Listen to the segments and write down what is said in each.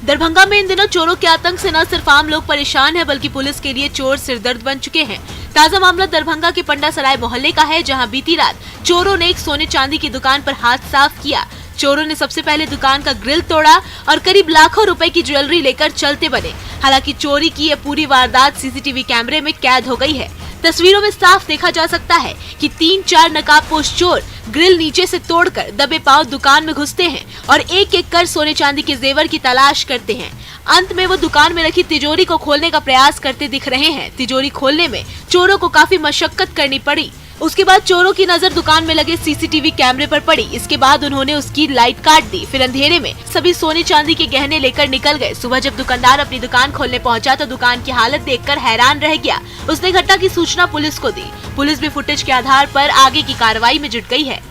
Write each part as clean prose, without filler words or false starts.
दरभंगा में इन दिनों चोरों के आतंक से न सिर्फ आम लोग परेशान हैं, बल्कि पुलिस के लिए चोर सिरदर्द बन चुके हैं। ताजा मामला दरभंगा के पंडा सराय मोहल्ले का है, जहां बीती रात चोरों ने एक सोने चांदी की दुकान पर हाथ साफ किया। चोरों ने सबसे पहले दुकान का ग्रिल तोड़ा और करीब लाखों रुपए की ज्वेलरी लेकर चलते बने। हालांकि चोरी की ये पूरी वारदात सीसीटीवी कैमरे में कैद हो गई है। तस्वीरों में साफ देखा जा सकता है कि 3-4 नकाबपोश चोर ग्रिल नीचे से तोड़कर दबे पांव दुकान में घुसते हैं और एक एक कर सोने चांदी के जेवर की तलाश करते हैं। अंत में वो दुकान में रखी तिजोरी को खोलने का प्रयास करते दिख रहे हैं। तिजोरी खोलने में चोरों को काफी मशक्कत करनी पड़ी। उसके बाद चोरों की नजर दुकान में लगे सीसीटीवी कैमरे पर पड़ी। इसके बाद उन्होंने उसकी लाइट काट दी। फिर अंधेरे में सभी सोने चांदी के गहने लेकर निकल गए। सुबह जब दुकानदार अपनी दुकान खोलने पहुंचा तो दुकान की हालत देखकर हैरान रह गया। उसने घटना की सूचना पुलिस को दी। पुलिस भी फुटेज के आधार पर आगे की कार्रवाई में जुट गई है।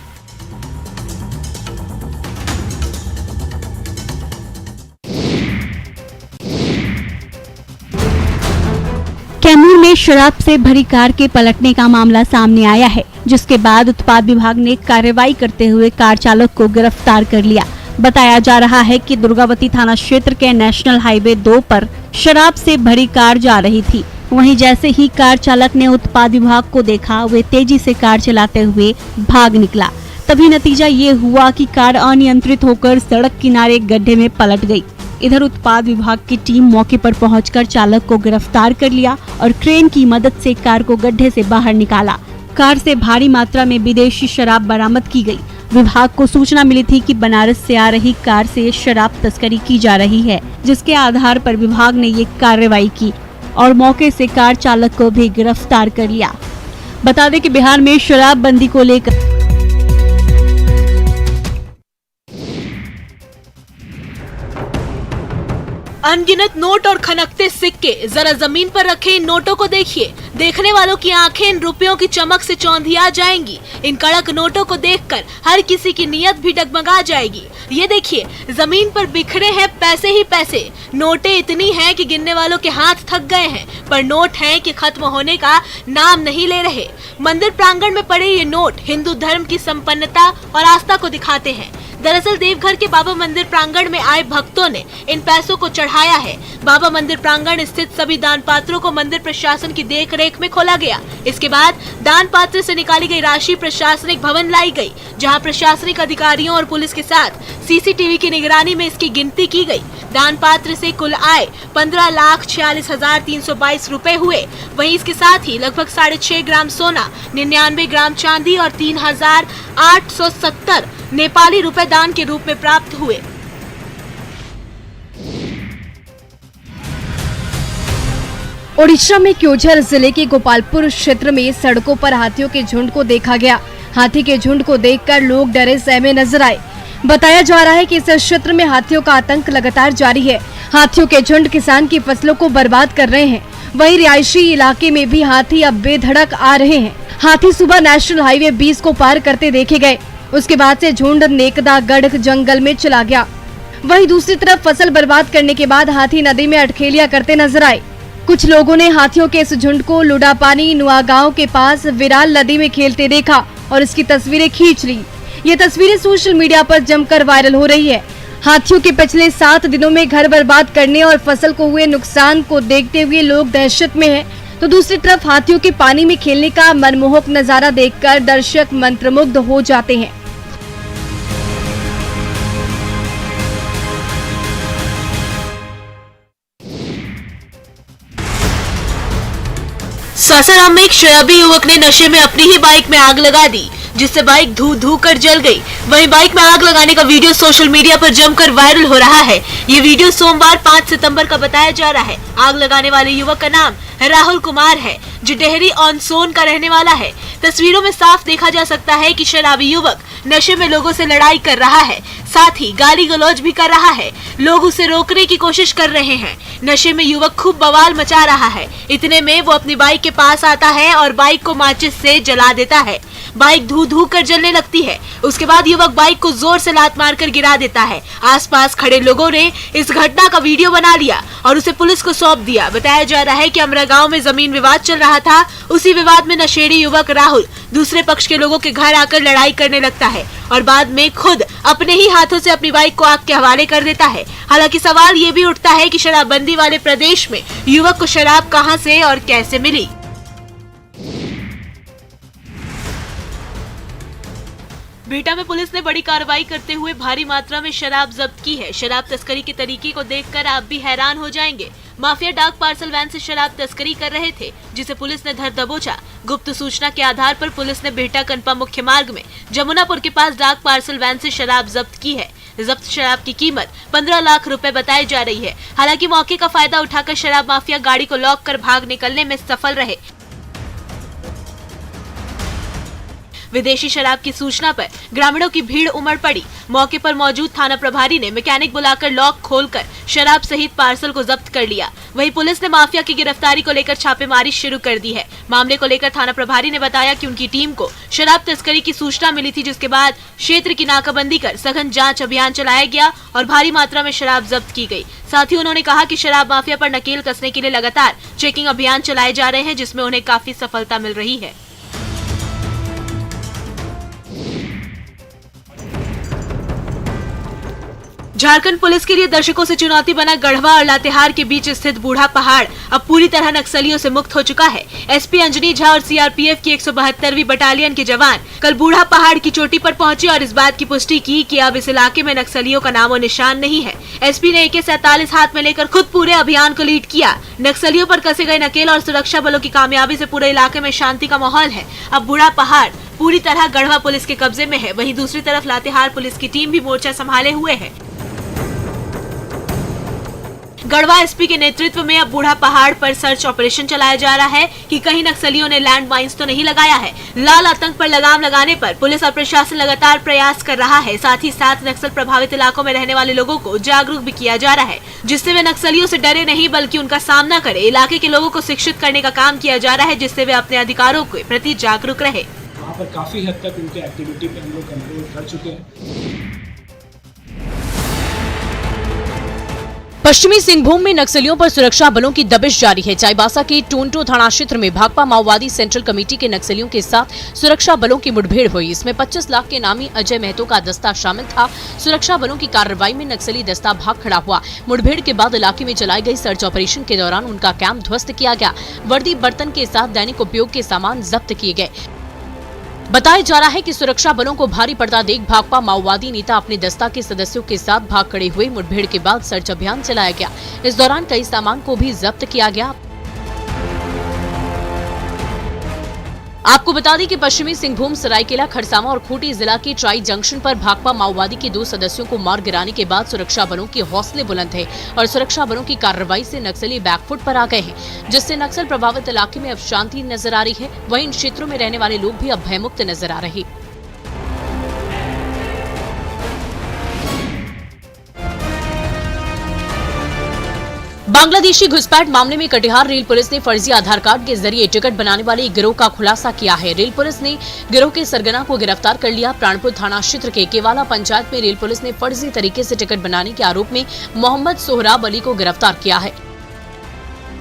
कैमूर में शराब से भरी कार के पलटने का मामला सामने आया है, जिसके बाद उत्पाद विभाग ने कार्रवाई करते हुए कार चालक को गिरफ्तार कर लिया। बताया जा रहा है कि दुर्गावती थाना क्षेत्र के नेशनल हाईवे 2 पर शराब से भरी कार जा रही थी। वहीं जैसे ही कार चालक ने उत्पाद विभाग को देखा, वे तेजी से कार चलाते हुए भाग निकला। तभी नतीजा ये हुआ कि कार अनियंत्रित होकर सड़क किनारे गड्ढे में पलट गई। इधर उत्पाद विभाग की टीम मौके पर पहुंचकर चालक को गिरफ्तार कर लिया और क्रेन की मदद से कार को गड्ढे से बाहर निकाला। कार से भारी मात्रा में विदेशी शराब बरामद की गई। विभाग को सूचना मिली थी कि बनारस से आ रही कार से शराब तस्करी की जा रही है, जिसके आधार पर विभाग ने ये कार्रवाई की और मौके से कार चालक को भी गिरफ्तार कर लिया। बता दें कि बिहार में शराबबंदी को लेकर अनगिनत नोट और खनकते सिक्के। जरा जमीन पर रखे इन नोटों को देखिए। देखने वालों की आंखें इन रुपयों की चमक से चौंधिया जाएंगी। इन कड़क नोटों को देखकर हर किसी की नीयत भी डगमगा जाएगी। ये देखिए, जमीन पर बिखरे हैं पैसे ही पैसे। नोटें इतनी हैं कि गिनने वालों के हाथ थक गए हैं, पर नोट हैं कि खत्म होने का नाम नहीं ले रहे। मंदिर प्रांगण में पड़े ये नोट हिंदू धर्म की संपन्नता और आस्था को दिखाते हैं। दरअसल देवघर के बाबा मंदिर प्रांगण में आए भक्तों ने इन पैसों को चढ़ाया है। बाबा मंदिर प्रांगण स्थित सभी दान पात्रों को मंदिर प्रशासन की देखरेख में खोला गया। इसके बाद दान पात्र से निकाली गई राशि प्रशासनिक भवन लाई गई, जहां प्रशासनिक अधिकारियों और पुलिस के साथ सीसीटीवी की निगरानी में इसकी गिनती की गई। दान पात्र से कुल आय 15,46,322 रुपए हुए। वहीं इसके साथ ही लगभग 6.5 ग्राम सोना, 99 ग्राम चांदी और 3,870 नेपाली रुपए दान के रूप में प्राप्त हुए। ओडिशा में क्योंझर जिले के गोपालपुर क्षेत्र में सड़कों पर हाथियों के झुंड को देखा गया। हाथी के झुंड को देखकर लोग डरे सहमे नजर आए। बताया जा रहा है कि इस क्षेत्र में हाथियों का आतंक लगातार जारी है। हाथियों के झुंड किसान की फसलों को बर्बाद कर रहे हैं। वहीं रिहायशी इलाके में भी हाथी अब बेधड़क आ रहे हैं। हाथी सुबह नेशनल हाईवे 20 को पार करते देखे गए। उसके बाद से झुंड नेकदागढ़ जंगल में चला गया। वहीं दूसरी तरफ फसल बर्बाद करने के बाद हाथी नदी में अटखेलियां करते नजर आए। कुछ लोगों ने हाथियों के इस झुंड को लुडापानी नुआ गांव के पास विराल नदी में खेलते देखा और इसकी तस्वीरें खींच ली। ये तस्वीरें सोशल मीडिया पर जमकर वायरल हो रही है। हाथियों के पिछले 7 दिनों में घर बर्बाद करने और फसल को हुए नुकसान को देखते हुए लोग दहशत में हैं, तो दूसरी तरफ हाथियों के पानी में खेलने का मनमोहक नजारा देखकर दर्शक मंत्रमुग्ध हो जाते हैं। सासाराम में एक शराबी युवक ने नशे में अपनी ही बाइक में आग लगा दी, जिससे बाइक धू धू कर जल गई। वहीं बाइक में आग लगाने का वीडियो सोशल मीडिया पर जमकर वायरल हो रहा है। ये वीडियो सोमवार 5 सितंबर का बताया जा रहा है। आग लगाने वाले युवक का नाम राहुल कुमार है, जो डेहरी ऑन सोन का रहने वाला है। तस्वीरों में साफ देखा जा सकता है कि शराबी युवक नशे में लोगों से लड़ाई कर रहा है, साथ ही गाली गलौज भी कर रहा है। लोग उसे रोकने की कोशिश कर रहे हैं। नशे में युवक खूब बवाल मचा रहा है। इतने में वो अपनी बाइक के पास आता है और बाइक को माचिस से जला देता है। बाइक धू धू कर जलने लगती है। उसके बाद युवक बाइक को जोर से लात मारकर गिरा देता है। आसपास खड़े लोगों ने इस घटना का वीडियो बना लिया और उसे पुलिस को सौंप दिया। बताया जा रहा है कि अमरा गांव में जमीन विवाद चल रहा था। उसी विवाद में नशेड़ी युवक राहुल दूसरे पक्ष के लोगों के घर आकर लड़ाई करने लगता है और बाद में खुद अपने ही हाथों से अपनी बाइक को आग के हवाले कर देता है। हालांकि सवाल ये भी उठता है कि शराबबंदी वाले प्रदेश में युवक को शराब कहां से और कैसे मिली। बिहटा में पुलिस ने बड़ी कार्रवाई करते हुए भारी मात्रा में शराब जब्त की है। शराब तस्करी के तरीके को देखकर आप भी हैरान हो जाएंगे। माफिया डाक पार्सल वैन से शराब तस्करी कर रहे थे, जिसे पुलिस ने धर दबोचा। गुप्त सूचना के आधार पर पुलिस ने बिहटा कनपा मुख्य मार्ग में जमुनापुर के पास डाक पार्सल वैन से शराब जब्त की है। जब्त शराब की कीमत 15 लाख रुपए बताई जा रही है। हालांकि मौके का फायदा उठाकर शराब माफिया गाड़ी को लॉक कर भाग निकलने में सफल रहे। विदेशी शराब की सूचना पर ग्रामीणों की भीड़ उमड़ पड़ी। मौके पर मौजूद थाना प्रभारी ने मैकेनिक बुलाकर लॉक खोलकर शराब सहित पार्सल को जब्त कर लिया। वहीं पुलिस ने माफिया की गिरफ्तारी को लेकर छापेमारी शुरू कर दी है। मामले को लेकर थाना प्रभारी ने बताया कि उनकी टीम को शराब तस्करी की सूचना मिली थी, जिसके बाद क्षेत्र की नाकाबंदी कर सघन जाँच अभियान चलाया गया और भारी मात्रा में शराब जब्त की गयी। साथ ही उन्होंने कहा कि शराब माफिया पर नकेल कसने के लिए लगातार चेकिंग अभियान चलाए जा रहे हैं, जिसमें उन्हें काफी सफलता मिल रही है। झारखंड पुलिस के लिए दर्शकों से चुनौती बना गढ़वा और लातेहार के बीच स्थित बूढ़ा पहाड़ अब पूरी तरह नक्सलियों से मुक्त हो चुका है। एसपी अंजनी झा और सीआरपीएफ की 172वीं बटालियन के जवान कल बूढ़ा पहाड़ की चोटी पर पहुंचे और इस बात की पुष्टि की कि अब इस इलाके में नक्सलियों का नामो निशान नहीं है। एसपी ने AK-47 हाथ में लेकर खुद पूरे अभियान को लीड किया। नक्सलियों पर कसे गए नकेल और सुरक्षा बलों की कामयाबी से पूरे इलाके में शांति का माहौल है। अब बूढ़ा पहाड़ पूरी तरह गढ़वा पुलिस के कब्जे में है। वहीं दूसरी तरफ लातेहार पुलिस की टीम भी मोर्चा संभाले हुए है। गढ़वा एसपी के नेतृत्व में अब बूढ़ा पहाड़ पर सर्च ऑपरेशन चलाया जा रहा है कि कहीं नक्सलियों ने लैंड माइंस तो नहीं लगाया है। लाल आतंक पर लगाम लगाने पर पुलिस और प्रशासन लगातार प्रयास कर रहा है। साथ ही साथ नक्सल प्रभावित इलाकों में रहने वाले लोगों को जागरूक भी किया जा रहा है, जिससे वे नक्सलियों से डरे नहीं बल्कि उनका सामना करे। इलाके के लोगों को शिक्षित करने का काम किया जा रहा है, जिससे वे अपने अधिकारों के प्रति जागरूक रहे। वहाँ पर काफी हद तक उनके एक्टिविटी पे हम लोग कंट्रोल कर चुके हैं। पश्चिमी सिंहभूम में नक्सलियों पर सुरक्षा बलों की दबिश जारी है। चाईबासा के टोंटो थाना क्षेत्र में भाकपा माओवादी सेंट्रल कमेटी के नक्सलियों के साथ सुरक्षा बलों की मुठभेड़ हुई। इसमें 25 लाख के नामी अजय महतो का दस्ता शामिल था। सुरक्षा बलों की कार्रवाई में नक्सली दस्ता भाग खड़ा हुआ। मुठभेड़ के बाद इलाके में चलाई गई सर्च ऑपरेशन के दौरान उनका कैंप ध्वस्त किया गया। वर्दी, बर्तन के साथ दैनिक उपयोग के सामान जब्त किए गए। बताया जा रहा है कि सुरक्षा बलों को भारी पड़ता देख भाकपा माओवादी नेता अपने दस्ता के सदस्यों के साथ भाग खड़े हुए। मुठभेड़ के बाद सर्च अभियान चलाया गया। इस दौरान कई सामान को भी जब्त किया गया। आपको बता दें कि पश्चिमी सिंहभूम, सरायकेला खरसावां और खूंटी जिला के ट्राई जंक्शन पर भाकपा माओवादी के 2 सदस्यों को मार गिराने के बाद सुरक्षा बलों के हौसले बुलंद है और सुरक्षा बलों की कार्रवाई से नक्सली बैकफुट पर आ गए हैं, जिससे नक्सल प्रभावित इलाके में अब शांति नजर आ रही है। वहीं इन क्षेत्रों में रहने वाले लोग भी अब भयमुक्त नजर आ रहे। बांग्लादेशी घुसपैठ मामले में कटिहार रेल पुलिस ने फर्जी आधार कार्ड के जरिए टिकट बनाने वाले एक गिरोह का खुलासा किया है। रेल पुलिस ने गिरोह के सरगना को गिरफ्तार कर लिया। प्राणपुर थाना क्षेत्र के केवाला पंचायत में रेल पुलिस ने फर्जी तरीके से टिकट बनाने के आरोप में मोहम्मद सोहराब अली को गिरफ्तार किया है।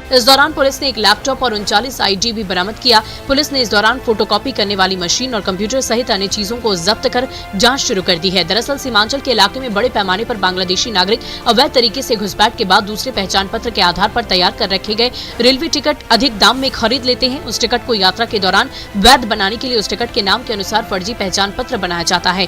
इस दौरान पुलिस ने एक लैपटॉप और 39 ID भी बरामद किया। पुलिस ने इस दौरान फोटोकॉपी करने वाली मशीन और कंप्यूटर सहित अन्य चीजों को जब्त कर जांच शुरू कर दी है। दरअसल सीमांचल के इलाके में बड़े पैमाने पर बांग्लादेशी नागरिक अवैध तरीके से घुसपैठ के बाद दूसरे पहचान पत्र के आधार पर तैयार कर रखे गए रेलवे टिकट अधिक दाम में खरीद लेते हैं। उस टिकट को यात्रा के दौरान वैध बनाने के लिए उस टिकट के नाम के अनुसार फर्जी पहचान पत्र बनाया जाता है।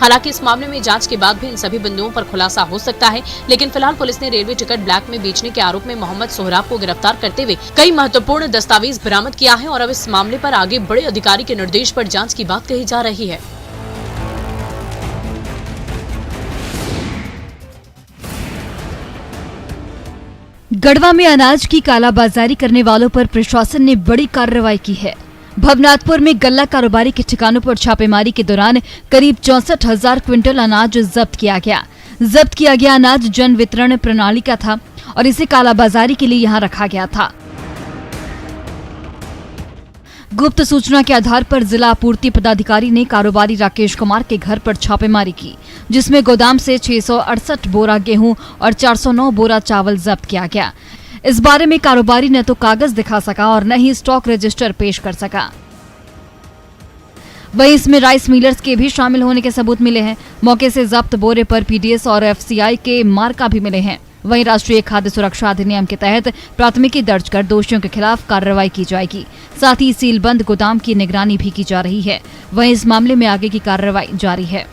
हालांकि इस मामले में जांच के बाद भी इन सभी बिंदुओं पर खुलासा हो सकता है, लेकिन फिलहाल पुलिस ने रेलवे टिकट ब्लैक में बेचने के आरोप में मोहम्मद सोहराब को गिरफ्तार करते हुए कई महत्वपूर्ण दस्तावेज बरामद किया है और अब इस मामले पर आगे बड़े अधिकारी के निर्देश पर जांच की बात कही जा रही है। गढ़वा में अनाज की कालाबाजारी करने वालों पर प्रशासन ने बड़ी कार्रवाई की है। भवनाथपुर में गल्ला कारोबारी के ठिकानों पर छापेमारी के दौरान करीब 64,000 क्विंटल अनाज जब्त किया गया। जब्त किया गया अनाज जन वितरण प्रणाली का था और इसे कालाबाजारी के लिए यहां रखा गया था। गुप्त सूचना के आधार पर जिला आपूर्ति पदाधिकारी ने कारोबारी राकेश कुमार के घर पर छापेमारी की, जिसमें गोदाम से 668 बोरा गेहूं और 409 बोरा चावल जब्त किया गया। इस बारे में कारोबारी न तो कागज दिखा सका और न ही स्टॉक रजिस्टर पेश कर सका। वहीं इसमें राइस मिलर्स के भी शामिल होने के सबूत मिले हैं। मौके से जब्त बोरे पर पीडीएस और एफसीआई के मार्का भी मिले हैं। वहीं राष्ट्रीय खाद्य सुरक्षा अधिनियम के तहत प्राथमिकी दर्ज कर दोषियों के खिलाफ कार्रवाई की जाएगी। साथ ही सीलबंद गोदाम की निगरानी भी की जा रही है। वहीं इस मामले में आगे की कार्रवाई जारी है।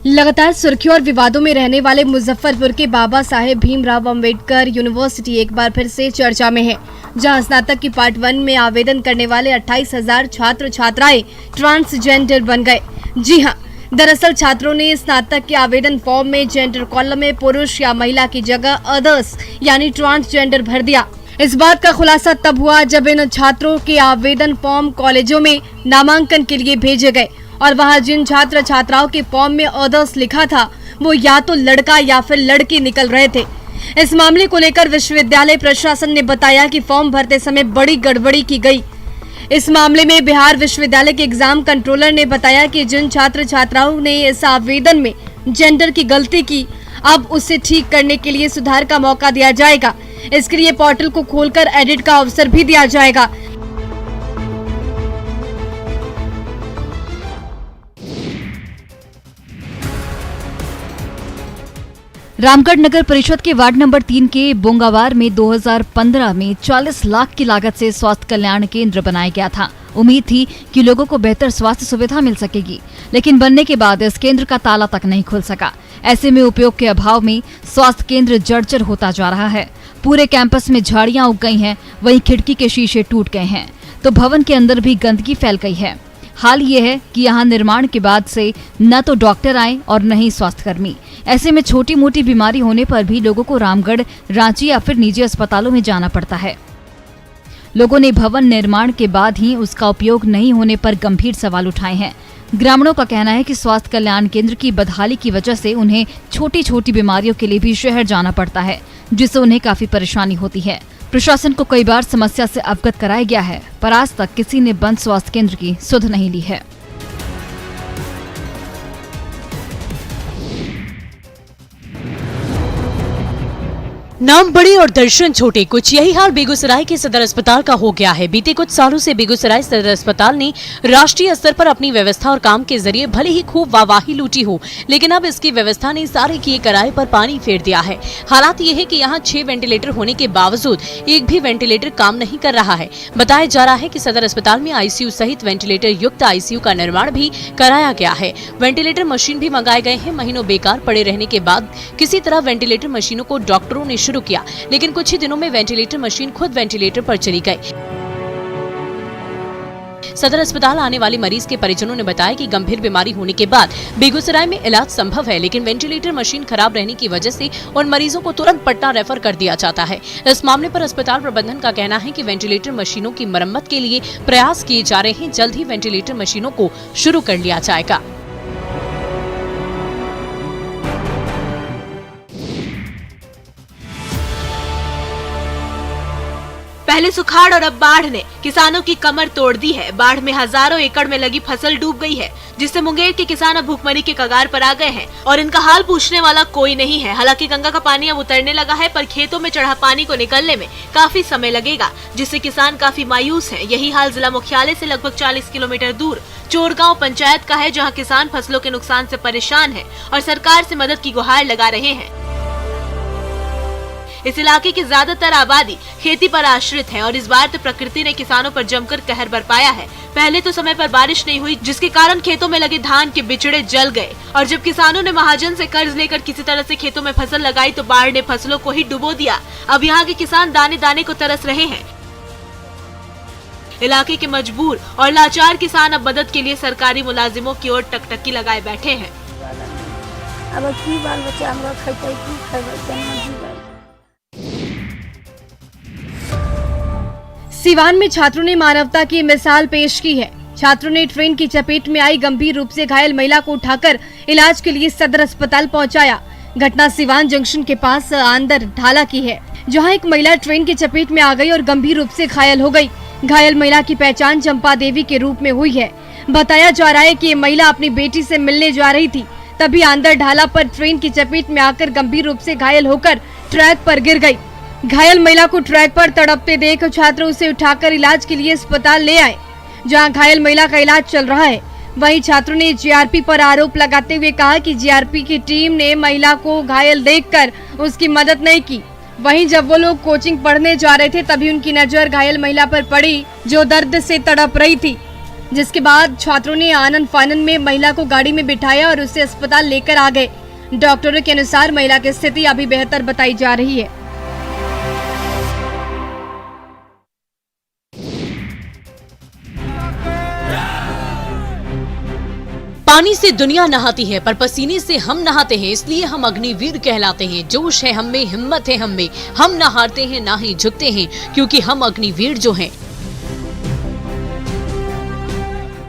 लगातार सुर्खियों और विवादों में रहने वाले मुजफ्फरपुर के बाबा साहेब भीमराव अंबेडकर यूनिवर्सिटी एक बार फिर से चर्चा में है, जहां स्नातक की पार्ट 1 में आवेदन करने वाले 28,000 छात्र छात्राएं ट्रांसजेंडर बन गए। जी हां, दरअसल छात्रों ने स्नातक के आवेदन फॉर्म में जेंडर कॉलम में पुरुष या महिला की जगह अदर्स यानी ट्रांसजेंडर भर दिया। इस बात का खुलासा तब हुआ जब इन छात्रों के आवेदन फॉर्म कॉलेजों में नामांकन के लिए भेजे गए और वहां जिन छात्र छात्राओं के फॉर्म में अदर्स लिखा था वो या तो लड़का या फिर लड़की निकल रहे थे। इस मामले को लेकर विश्वविद्यालय प्रशासन ने बताया कि फॉर्म भरते समय बड़ी गड़बड़ी की गई। इस मामले में बिहार विश्वविद्यालय के एग्जाम कंट्रोलर ने बताया कि जिन छात्र छात्राओं ने इस आवेदन में जेंडर की गलती की, अब उसे ठीक करने के लिए सुधार का मौका दिया जाएगा। इसके लिए पोर्टल को खोलकर एडिट का अवसर भी दिया जाएगा। रामगढ़ नगर परिषद के वार्ड नंबर 3 के बोंगावार में 2015 में 40 लाख की लागत से स्वास्थ्य कल्याण केंद्र बनाया गया था। उम्मीद थी कि लोगों को बेहतर स्वास्थ्य सुविधा मिल सकेगी, लेकिन बनने के बाद इस केंद्र का ताला तक नहीं खुल सका। ऐसे में उपयोग के अभाव में स्वास्थ्य केंद्र जर्जर होता जा रहा है। पूरे कैंपस में झाड़ियां उग गई हैं, वहीं खिड़की के शीशे टूट गए हैं, तो भवन के अंदर भी गंदगी फैल गई है। हाल ये है कि यहाँ निर्माण के बाद से न तो डॉक्टर आए और न ही स्वास्थ्यकर्मी। ऐसे में छोटी मोटी बीमारी होने पर भी लोगों को रामगढ़, रांची या फिर निजी अस्पतालों में जाना पड़ता है। लोगों ने भवन निर्माण के बाद ही उसका उपयोग नहीं होने पर गंभीर सवाल उठाए हैं। ग्रामीणों का कहना है कि स्वास्थ्य कल्याण केंद्र की बदहाली की वजह से उन्हें छोटी छोटी बीमारियों के लिए भी शहर जाना पड़ता है, जिससे उन्हें काफी परेशानी होती है। प्रशासन को कई बार समस्या से अवगत कराया गया है, पर आज तक किसी ने बंद स्वास्थ्य केंद्र की सुध नहीं ली है। नाम बड़े और दर्शन छोटे, कुछ यही हाल बेगूसराय के सदर अस्पताल का हो गया है। बीते कुछ सालों से बेगूसराय सदर अस्पताल ने राष्ट्रीय स्तर पर अपनी व्यवस्था और काम के जरिए भले ही खूब वाहवाही लूटी हो, लेकिन अब इसकी व्यवस्था ने सारे किए कराए पर पानी फेर दिया है। हालात ये है कि यहाँ 6 वेंटिलेटर होने के बावजूद एक भी वेंटिलेटर काम नहीं कर रहा है। बताया जा रहा है कि सदर अस्पताल में आईसीयू सहित वेंटिलेटर युक्त आईसीयू का निर्माण भी कराया गया है। वेंटिलेटर मशीन भी मंगाए गए हैं। महीनों बेकार पड़े रहने के बाद किसी तरह वेंटिलेटर मशीनों को डॉक्टरों ने शुरू किया, लेकिन कुछ ही दिनों में वेंटिलेटर मशीन खुद वेंटिलेटर पर चली गई। सदर अस्पताल आने वाले मरीज के परिजनों ने बताया कि गंभीर बीमारी होने के बाद बेगूसराय में इलाज संभव है, लेकिन वेंटिलेटर मशीन खराब रहने की वजह से उन मरीजों को तुरंत पटना रेफर कर दिया जाता है। इस मामले पर अस्पताल प्रबंधन का कहना है कि वेंटिलेटर मशीनों की मरम्मत के लिए प्रयास किए जा रहे हैं। जल्द ही वेंटिलेटर मशीनों को शुरू कर लिया जाएगा। पहले सुखाड़ और अब बाढ़ ने किसानों की कमर तोड़ दी है। बाढ़ में हजारों एकड़ में लगी फसल डूब गई है, जिससे मुंगेर के किसान अब भूखमरी के कगार पर आ गए हैं और इनका हाल पूछने वाला कोई नहीं है। हालांकि गंगा का पानी अब उतरने लगा है, पर खेतों में चढ़ा पानी को निकलने में काफी समय लगेगा, जिससे किसान काफी मायूस हैं। यही हाल जिला मुख्यालय से लगभग 40 किलोमीटर दूर चोरगांव पंचायत का है, जहाँ किसान फसलों के नुकसान से परेशान है और सरकार से मदद की गुहार लगा रहे हैं। इस इलाके की ज्यादातर आबादी खेती पर आश्रित है और इस बार तो प्रकृति ने किसानों पर जमकर कहर बरपाया है। पहले तो समय पर बारिश नहीं हुई, जिसके कारण खेतों में लगे धान के बिचड़े जल गए और जब किसानों ने महाजन से कर्ज लेकर किसी तरह से खेतों में फसल लगाई तो बाढ़ ने फसलों को ही डुबो दिया। अब यहाँ के किसान दाने दाने को तरस रहे हैं। इलाके के मजबूर और लाचार किसान अब मदद के लिए सरकारी मुलाजिमों की ओर टकटकी लगाए बैठे हैं। अब की बाल बच्चा हमरा खैते की खैबे केना जीबै। सिवान में छात्रों ने मानवता की मिसाल पेश की है। छात्रों ने ट्रेन की चपेट में आई गंभीर रूप से घायल महिला को उठाकर इलाज के लिए सदर अस्पताल पहुंचाया। घटना सिवान जंक्शन के पास आंदर ढाला की है, जहां एक महिला ट्रेन की चपेट में आ गई और गंभीर रूप से घायल हो गई। घायल महिला की पहचान चंपा देवी के रूप में हुई है। बताया जा रहा है कि ये महिला अपनी बेटी से मिलने जा रही थी, तभी आंदर ढाला पर ट्रेन की चपेट में आकर गंभीर रूप से घायल होकर ट्रैक पर गिर गई। घायल महिला को ट्रैक पर तड़पते देख छात्र उसे उठाकर इलाज के लिए अस्पताल ले आए, जहां घायल महिला का इलाज चल रहा है। वहीं छात्रों ने जीआरपी पर आरोप लगाते हुए कहा कि जीआरपी की टीम ने महिला को घायल देखकर उसकी मदद नहीं की। वहीं जब वो लोग कोचिंग पढ़ने जा रहे थे तभी उनकी नजर घायल महिला पर पड़ी, जो दर्द से तड़प रही थी, जिसके बाद छात्रों ने आनन फानन में महिला को गाड़ी में बिठाया और उसे अस्पताल लेकर आ गए। डॉक्टरों के अनुसार महिला की स्थिति अभी बेहतर बताई जा रही है। पानी से दुनिया नहाती है पर पसीने से हम नहाते हैं, इसलिए हम अग्निवीर कहलाते हैं। जोश है हम में, हिम्मत है हम में, हम न हारते हैं ना ही झुकते हैं, क्योंकि हम अग्निवीर जो हैं।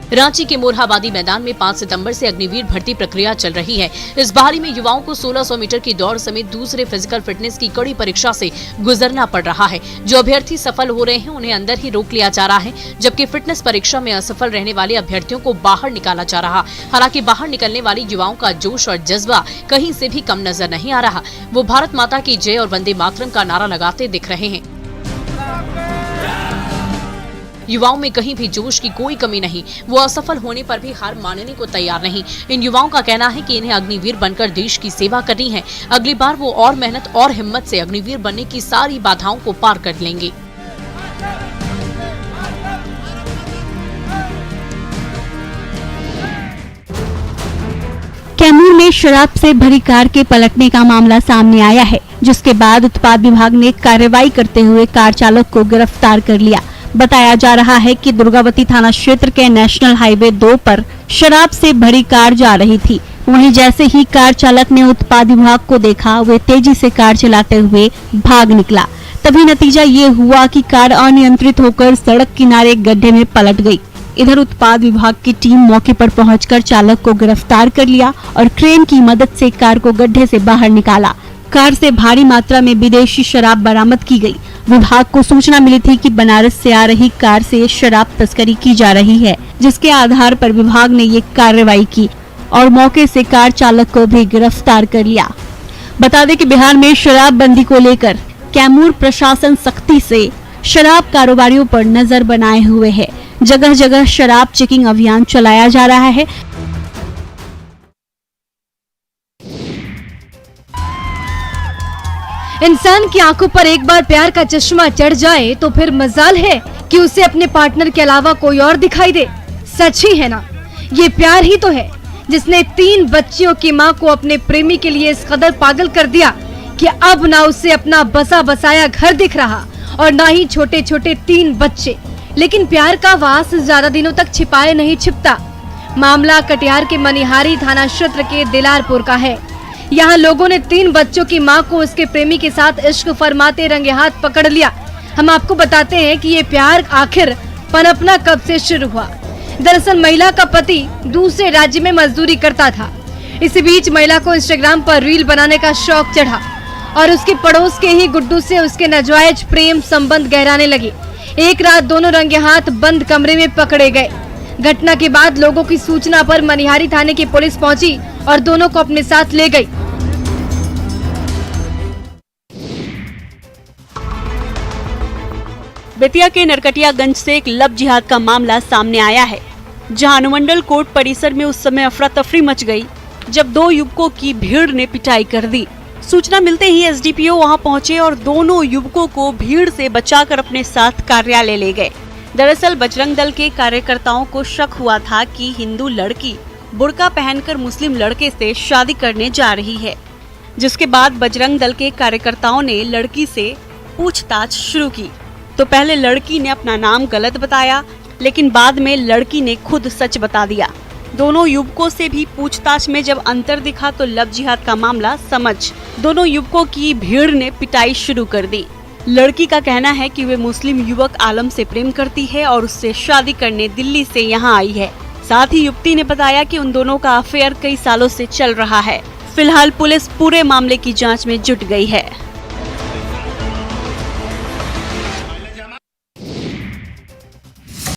रांची के मोरहाबादी मैदान में 5 सितंबर से अग्निवीर भर्ती प्रक्रिया चल रही है। इस बहाली में युवाओं को 1600 मीटर की दौड़ समेत दूसरे फिजिकल फिटनेस की कड़ी परीक्षा से गुजरना पड़ रहा है। जो अभ्यर्थी सफल हो रहे हैं उन्हें अंदर ही रोक लिया जा रहा है, जबकि फिटनेस परीक्षा में असफल रहने वाले अभ्यर्थियों को बाहर निकाला जा रहा। हालांकि बाहर निकलने वाले युवाओं का जोश और जज्बा कहीं से भी कम नजर नहीं आ रहा। वो भारत माता की जय और वंदे मातरम का नारा लगाते दिख रहे हैं। युवाओं में कहीं भी जोश की कोई कमी नहीं, वो असफल होने पर भी हार मानने को तैयार नहीं। इन युवाओं का कहना है कि इन्हें अग्निवीर बनकर देश की सेवा करनी है। अगली बार वो और मेहनत और हिम्मत से अग्निवीर बनने की सारी बाधाओं को पार कर लेंगे। कैमूर में शराब से भरी कार के पलटने का मामला सामने आया है, जिसके बाद उत्पाद विभाग ने कार्रवाई करते हुए कार चालक को गिरफ्तार कर लिया। बताया जा रहा है कि दुर्गावती थाना क्षेत्र के नेशनल हाईवे 2 पर शराब से भरी कार जा रही थी। वहीं जैसे ही कार चालक ने उत्पाद विभाग को देखा, वे तेजी से कार चलाते हुए भाग निकला। तभी नतीजा ये हुआ कि कार अनियंत्रित होकर सड़क किनारे एक गड्ढे में पलट गई। इधर उत्पाद विभाग की टीम मौके पर पहुंचकर चालक को गिरफ्तार कर लिया और क्रेन की मदद से कार को गड्ढे से बाहर निकाला। कार से भारी मात्रा में विदेशी शराब बरामद की गई। विभाग को सूचना मिली थी कि बनारस से आ रही कार से शराब तस्करी की जा रही है, जिसके आधार पर विभाग ने ये कार्रवाई की और मौके से कार चालक को भी गिरफ्तार कर लिया। बता दें कि बिहार में शराबबंदी को लेकर कैमूर प्रशासन सख्ती से शराब कारोबारियों पर नजर बनाए हुए है। जगह जगह शराब चेकिंग अभियान चलाया जा रहा है। इंसान की आंखों पर एक बार प्यार का चश्मा चढ़ जाए तो फिर मजाल है कि उसे अपने पार्टनर के अलावा कोई और दिखाई दे। सच ही है ना? ये प्यार ही तो है जिसने 3 बच्चियों की मां को अपने प्रेमी के लिए इस कदर पागल कर दिया कि अब ना उसे अपना बसा बसाया घर दिख रहा और ना ही छोटे छोटे 3 बच्चे। लेकिन प्यार का वास ज्यादा दिनों तक छिपाए नहीं छिपता। मामला कटिहार के मनिहारी थाना क्षेत्र के दिलारपुर का है। यहाँ लोगों ने 3 बच्चों की मां को उसके प्रेमी के साथ इश्क फरमाते रंगे हाथ पकड़ लिया। हम आपको बताते हैं कि ये प्यार आखिर पनपना कब से शुरू हुआ। दरअसल महिला का पति दूसरे राज्य में मजदूरी करता था। इसी बीच महिला को इंस्टाग्राम पर रील बनाने का शौक चढ़ा और उसके पड़ोस के ही गुड्डू से उसके नाजायज प्रेम संबंध गहराने लगी। एक रात दोनों रंगे हाथ बंद कमरे में पकड़े गए। घटना के बाद लोगों की सूचना पर मनिहारी थाने की पुलिस पहुंची और दोनों को अपने साथ ले गई। बेतिया के नरकटियागंज से एक लव जिहाद का मामला सामने आया है, जहां अनुमंडल कोर्ट परिसर में उस समय अफरा तफरी मच गई जब 2 युवकों की भीड़ ने पिटाई कर दी। सूचना मिलते ही एसडीपीओ वहां पहुंचे और दोनों युवकों को भीड़ से बचाकर अपने साथ कार्यालय ले गए। दरअसल बजरंग दल के कार्यकर्ताओं को शक हुआ था कि हिंदू लड़की बुर्का पहनकर मुस्लिम लड़के से शादी करने जा रही है, जिसके बाद बजरंग दल के कार्यकर्ताओं ने लड़की से पूछताछ शुरू की। तो पहले लड़की ने अपना नाम गलत बताया, लेकिन बाद में लड़की ने खुद सच बता दिया। दोनों युवकों से भी पूछताछ में जब अंतर दिखा तो लव जिहाद का मामला समझ दोनों युवकों की भीड़ ने पिटाई शुरू कर दी। लड़की का कहना है कि वे मुस्लिम युवक आलम से प्रेम करती है और उससे शादी करने दिल्ली से यहां आई है। साथ ही युवती ने बताया कि उन दोनों का अफेयर कई सालों से चल रहा है। फिलहाल पुलिस पूरे मामले की जांच में जुट गई है।